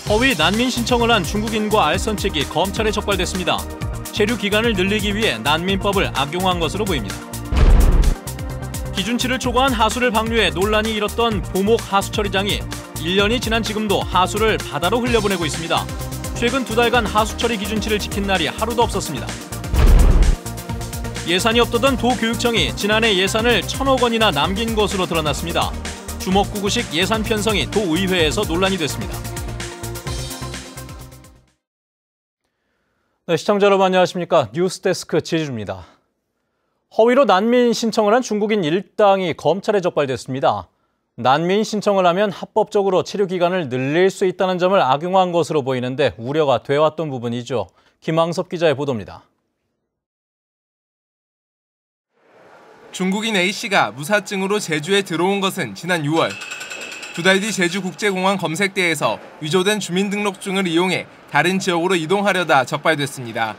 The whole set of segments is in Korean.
허위 난민 신청을 한 중국인과 알선책이 검찰에 적발됐습니다. 체류 기간을 늘리기 위해 난민법을 악용한 것으로 보입니다. 기준치를 초과한 하수를 방류해 논란이 일었던 보목 하수처리장이 1년이 지난 지금도 하수를 바다로 흘려보내고 있습니다. 최근 2달간 하수처리 기준치를 지킨 날이 하루도 없었습니다. 예산이 없던 도교육청이 지난해 예산을 1,000억 원이나 남긴 것으로 드러났습니다. 주먹구구식 예산 편성이 도의회에서 논란이 됐습니다. 네, 시청자 여러분 안녕하십니까. 뉴스데스크 지혜주입니다. 허위로 난민 신청을 한 중국인 일당이 검찰에 적발됐습니다. 난민 신청을 하면 합법적으로 체류 기간을 늘릴 수 있다는 점을 악용한 것으로 보이는데 우려가 돼왔던 부분이죠. 김항섭 기자의 보도입니다. 중국인 A씨가 무사증으로 제주에 들어온 것은 지난 6월. 2달 뒤 제주국제공항 검색대에서 위조된 주민등록증을 이용해 다른 지역으로 이동하려다 적발됐습니다.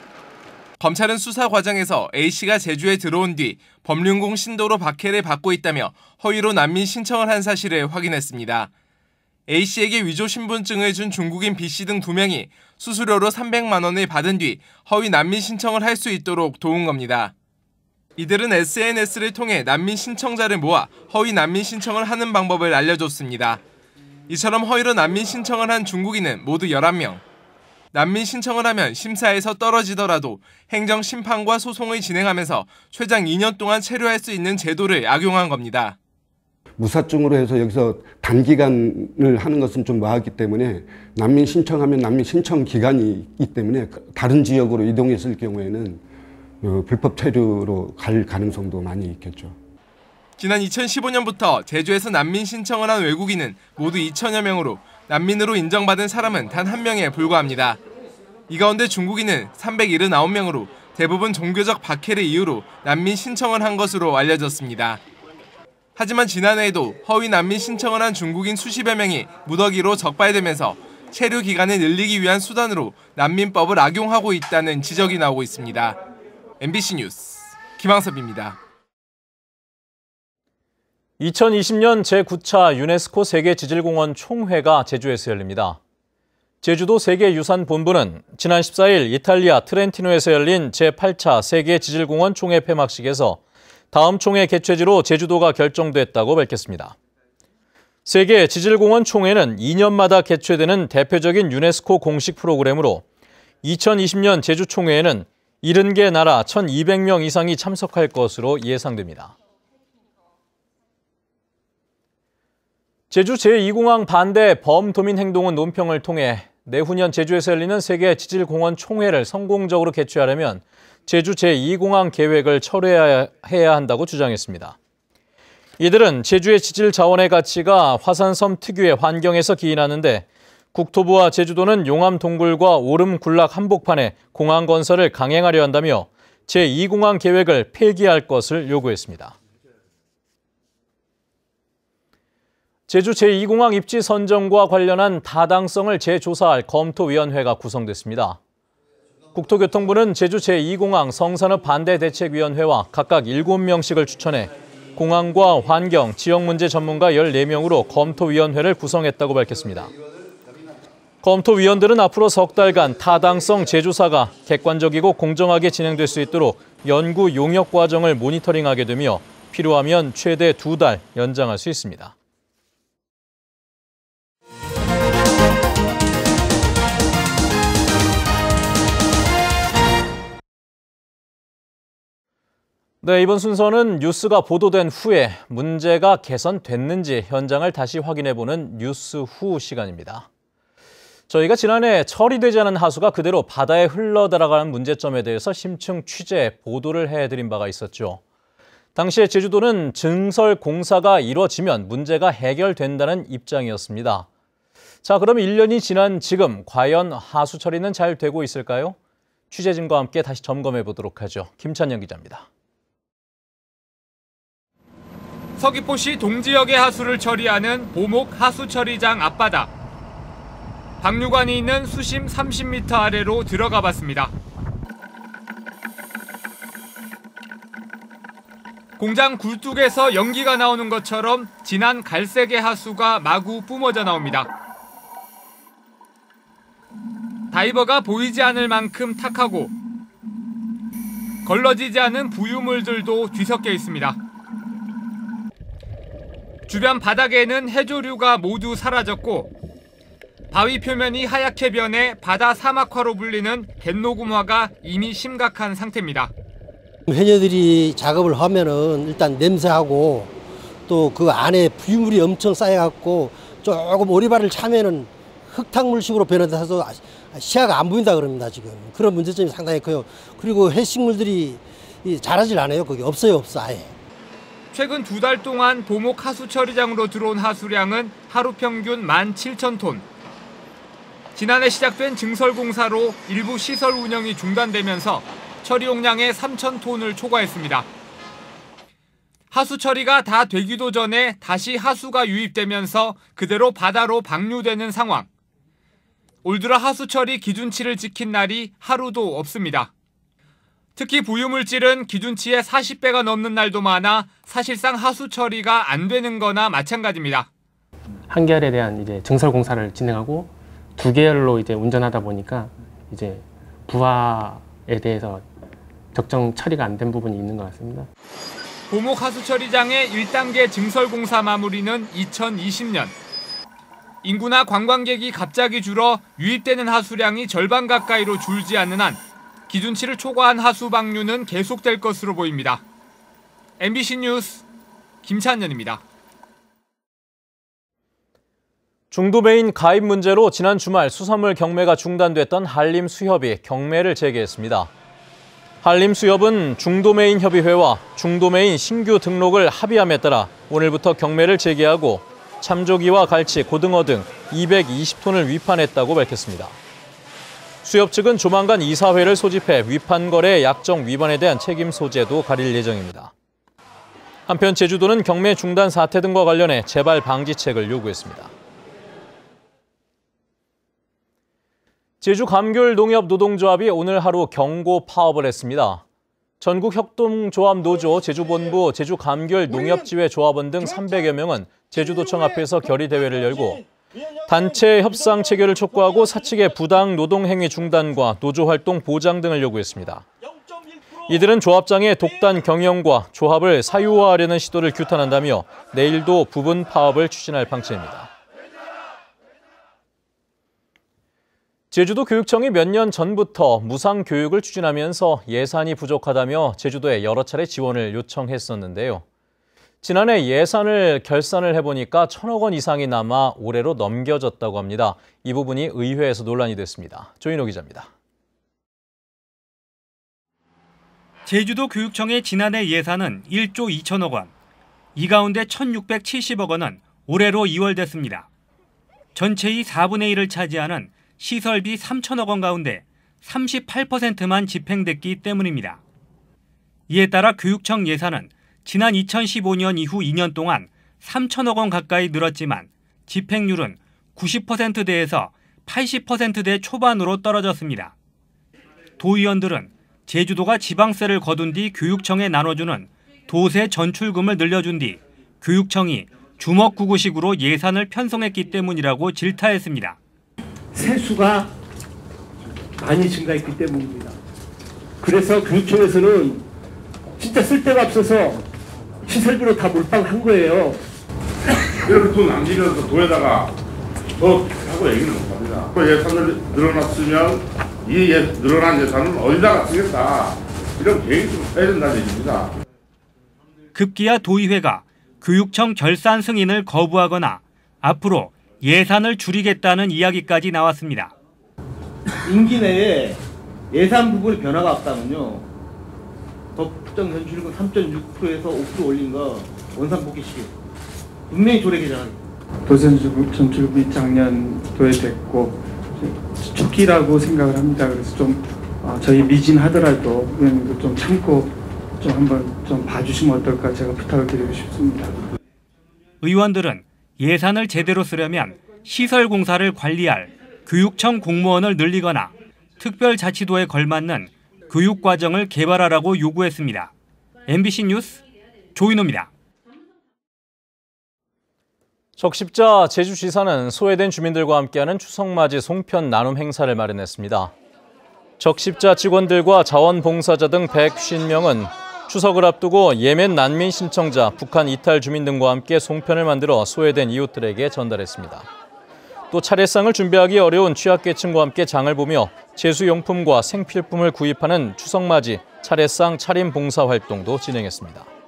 검찰은 수사 과정에서 A씨가 제주에 들어온 뒤 법륜공 신도로 박해를 받고 있다며 허위로 난민 신청을 한 사실을 확인했습니다. A씨에게 위조 신분증을 준 중국인 B씨 등 2명이 수수료로 300만 원을 받은 뒤 허위 난민 신청을 할 수 있도록 도운 겁니다. 이들은 SNS를 통해 난민 신청자를 모아 허위 난민 신청을 하는 방법을 알려줬습니다. 이처럼 허위로 난민 신청을 한 중국인은 모두 11명. 난민 신청을 하면 심사에서 떨어지더라도 행정심판과 소송을 진행하면서 최장 2년 동안 체류할 수 있는 제도를 악용한 겁니다. 무사증으로 해서 여기서 단기간을 하는 것은 좀 뭐하기 때문에 난민 신청하면 난민 신청 기간이 있기 때문에 다른 지역으로 이동했을 경우에는 불법 체류로 갈 가능성도 많이 있겠죠. 지난 2015년부터 제주에서 난민 신청을 한 외국인은 모두 2천여 명으로 난민으로 인정받은 사람은 단 1명에 불과합니다. 이 가운데 중국인은 379명으로 대부분 종교적 박해를 이유로 난민 신청을 한 것으로 알려졌습니다. 하지만 지난해에도 허위 난민 신청을 한 중국인 수십여 명이 무더기로 적발되면서 체류 기간을 늘리기 위한 수단으로 난민법을 악용하고 있다는 지적이 나오고 있습니다. MBC 뉴스 김항섭입니다. 2020년 제9차 유네스코 세계지질공원 총회가 제주에서 열립니다. 제주도 세계유산본부는 지난 14일 이탈리아 트렌티노에서 열린 제8차 세계지질공원 총회 폐막식에서 다음 총회 개최지로 제주도가 결정됐다고 밝혔습니다. 세계지질공원 총회는 2년마다 개최되는 대표적인 유네스코 공식 프로그램으로 2020년 제주총회에는 70개 나라 1,200명 이상이 참석할 것으로 예상됩니다. 제주 제2공항 반대 범도민 행동은 논평을 통해 내후년 제주에서 열리는 세계지질공원 총회를 성공적으로 개최하려면 제주 제2공항 계획을 철회해야 한다고 주장했습니다. 이들은 제주의 지질 자원의 가치가 화산섬 특유의 환경에서 기인하는데 국토부와 제주도는 용암 동굴과 오름 군락 한복판에 공항 건설을 강행하려 한다며 제2공항 계획을 폐기할 것을 요구했습니다. 제주 제2공항 입지 선정과 관련한 타당성을 재조사할 검토위원회가 구성됐습니다. 국토교통부는 제주 제2공항 성산업 반대대책위원회와 각각 7명씩을 추천해 공항과 환경, 지역문제 전문가 14명으로 검토위원회를 구성했다고 밝혔습니다. 검토위원들은 앞으로 석 달간 타당성 재조사가 객관적이고 공정하게 진행될 수 있도록 연구 용역 과정을 모니터링하게 되며 필요하면 최대 2달 연장할 수 있습니다. 네, 이번 순서는 뉴스가 보도된 후에 문제가 개선됐는지 현장을 다시 확인해보는 뉴스 후 시간입니다. 저희가 지난해 처리되지 않은 하수가 그대로 바다에 흘러들어가는 문제점에 대해서 심층 취재, 보도를 해드린 바가 있었죠. 당시에 제주도는 증설 공사가 이루어지면 문제가 해결된다는 입장이었습니다. 자, 그럼 1년이 지난 지금 과연 하수 처리는 잘 되고 있을까요? 취재진과 함께 다시 점검해 보도록 하죠. 김찬영 기자입니다. 서귀포시 동지역의 하수를 처리하는 보목 하수처리장 앞바다. 방류관이 있는 수심 30m 아래로 들어가 봤습니다. 공장 굴뚝에서 연기가 나오는 것처럼 진한 갈색의 하수가 마구 뿜어져 나옵니다. 다이버가 보이지 않을 만큼 탁하고 걸러지지 않은 부유물들도 뒤섞여 있습니다. 주변 바닥에는 해조류가 모두 사라졌고 바위 표면이 하얗게 변해 바다 사막화로 불리는 갯노금화가 이미 심각한 상태입니다. 해녀들이 작업을 하면은 일단 냄새하고 또 그 안에 부유물이 엄청 쌓여갖고 조금 오리발을 차면은 흙탕물식으로 변해서 시야가 안 보인다 그럽니다. 지금 그런 문제점이 상당히 커요. 그리고 해식물들이 자라질 않아요. 거기 없어요, 아예. 최근 2달 동안 보목 하수처리장으로 들어온 하수량은 하루 평균 17,000톤. 지난해 시작된 증설공사로 일부 시설 운영이 중단되면서 처리 용량의 3,000톤을 초과했습니다. 하수 처리가 다 되기도 전에 다시 하수가 유입되면서 그대로 바다로 방류되는 상황. 올 들어 하수 처리 기준치를 지킨 날이 하루도 없습니다. 특히 부유물질은 기준치의 40배가 넘는 날도 많아 사실상 하수 처리가 안 되는 거나 마찬가지입니다. 한 계열에 대한 이제 증설 공사를 진행하고 2계열로 이제 운전하다 보니까 이제 부하에 대해서 적정 처리가 안 된 부분이 있는 것 같습니다. 보목 하수처리장의 1단계 증설공사 마무리는 2020년. 인구나 관광객이 갑자기 줄어 유입되는 하수량이 절반 가까이로 줄지 않는 한 기준치를 초과한 하수 방류는 계속될 것으로 보입니다. MBC 뉴스 김찬현입니다. 중도매인 가입 문제로 지난 주말 수산물 경매가 중단됐던 한림수협이 경매를 재개했습니다. 한림수협은 중도매인협의회와 중도매인 신규 등록을 합의함에 따라 오늘부터 경매를 재개하고 참조기와 갈치, 고등어 등 220톤을 위판했다고 밝혔습니다. 수협 측은 조만간 이사회를 소집해 위판거래 약정 위반에 대한 책임 소재도 가릴 예정입니다. 한편 제주도는 경매 중단 사태 등과 관련해 재발 방지책을 요구했습니다. 제주감귤농협노동조합이 오늘 하루 경고 파업을 했습니다. 전국협동조합노조 제주본부 제주감귤농협지회조합원 등 300여 명은 제주도청 앞에서 결의대회를 열고 단체 협상 체결을 촉구하고 사측의 부당 노동행위 중단과 노조활동 보장 등을 요구했습니다. 이들은 조합장의 독단 경영과 조합을 사유화하려는 시도를 규탄한다며 내일도 부분 파업을 추진할 방침입니다. 제주도 교육청이 몇 년 전부터 무상교육을 추진하면서 예산이 부족하다며 제주도에 여러 차례 지원을 요청했었는데요. 지난해 예산을 결산을 해보니까 1,000억 원 이상이 남아 올해로 넘겨졌다고 합니다. 이 부분이 의회에서 논란이 됐습니다. 조인호 기자입니다. 제주도 교육청의 지난해 예산은 1조 2천억 원. 이 가운데 1,670억 원은 올해로 2월됐습니다. 전체의 4분의 1을 차지하는 시설비 3천억 원 가운데 38%만 집행됐기 때문입니다. 이에 따라 교육청 예산은 지난 2015년 이후 2년 동안 3천억 원 가까이 늘었지만 집행률은 90%대에서 80%대 초반으로 떨어졌습니다. 도의원들은 제주도가 지방세를 거둔 뒤 교육청에 나눠주는 도세 전출금을 늘려준 뒤 교육청이 주먹구구식으로 예산을 편성했기 때문이라고 질타했습니다. 세수가 많이 증가했기 때문입니다. 그래서 교육청에서는 진짜 쓸데가 없어서 시설비로 다 몰빵한 거예요. 이렇게 돈 안 들여서 도에다가 더 하고 얘기는 못합니다. 예산을 늘어났으면 이 늘어난 예산은 어디다가 쓰겠다. 이런 계획이 좀 해야 된다는 얘기입니다. 급기야 도의회가 교육청 결산 승인을 거부하거나 앞으로 예산을 줄이겠다는 이야기까지 나왔습니다. 임기 내에 예산 부분에 변화가 없다면요. 법정 현실금 3.6%에서 5% 올린 거 원상복귀시키고 분명히 조례개정하겠습니다. 도세 전출금이 작년 도입됐고 초기라고 생각을 합니다. 그래서 좀 저희 미진하더라도 의원님도 좀 참고 좀 한번 좀 봐주시면 어떨까 제가 부탁을 드리고 싶습니다. 의원들은 예산을 제대로 쓰려면 시설공사를 관리할 교육청 공무원을 늘리거나 특별자치도에 걸맞는 교육과정을 개발하라고 요구했습니다. MBC 뉴스 조인호입니다. 적십자 제주시사는 소외된 주민들과 함께하는 추석맞이 송편 나눔 행사를 마련했습니다. 적십자 직원들과 자원봉사자 등 150명은 추석을 앞두고 예멘 난민 신청자, 북한 이탈 주민 등과 함께 송편을 만들어 소외된 이웃들에게 전달했습니다. 또 차례상을 준비하기 어려운 취약계층과 함께 장을 보며 제수용품과 생필품을 구입하는 추석맞이 차례상 차림 봉사 활동도 진행했습니다.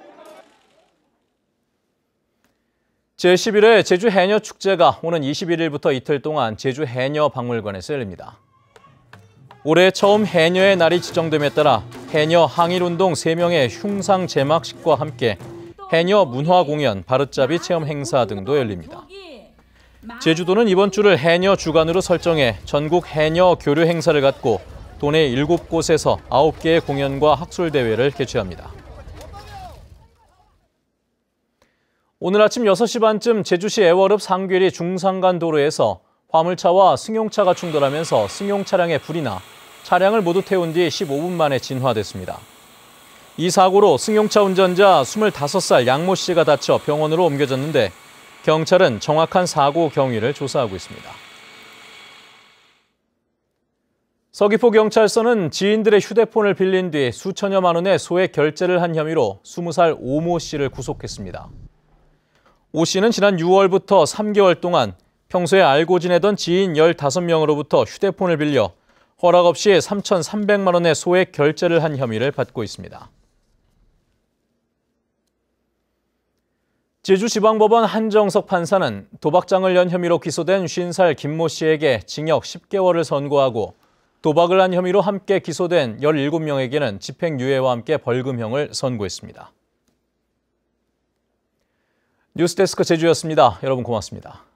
제11회 제주 해녀 축제가 오는 21일부터 이틀 동안 제주 해녀 박물관에서 열립니다. 올해 처음 해녀의 날이 지정됨에 따라 해녀 항일운동 3명의 흉상 제막식과 함께 해녀 문화 공연, 바르짜비 체험 행사 등도 열립니다. 제주도는 이번 주를 해녀 주간으로 설정해 전국 해녀 교류 행사를 갖고 도내 7곳에서 9개의 공연과 학술대회를 개최합니다. 오늘 아침 6시 반쯤 제주시 애월읍 상괴리 중산간 도로에서 화물차와 승용차가 충돌하면서 승용 차량에 불이 나 차량을 모두 태운 뒤 15분 만에 진화됐습니다. 이 사고로 승용차 운전자 25살 양모 씨가 다쳐 병원으로 옮겨졌는데 경찰은 정확한 사고 경위를 조사하고 있습니다. 서귀포경찰서는 지인들의 휴대폰을 빌린 뒤 수천여만 원의 소액 결제를 한 혐의로 20살 오모 씨를 구속했습니다. 오 씨는 지난 6월부터 3개월 동안 평소에 알고 지내던 지인 15명으로부터 휴대폰을 빌려 허락 없이 3,300만 원의 소액 결제를 한 혐의를 받고 있습니다. 제주지방법원 한정석 판사는 도박장을 연 혐의로 기소된 50살 김모 씨에게 징역 10개월을 선고하고 도박을 한 혐의로 함께 기소된 17명에게는 집행유예와 함께 벌금형을 선고했습니다. 뉴스데스크 제주였습니다. 여러분 고맙습니다.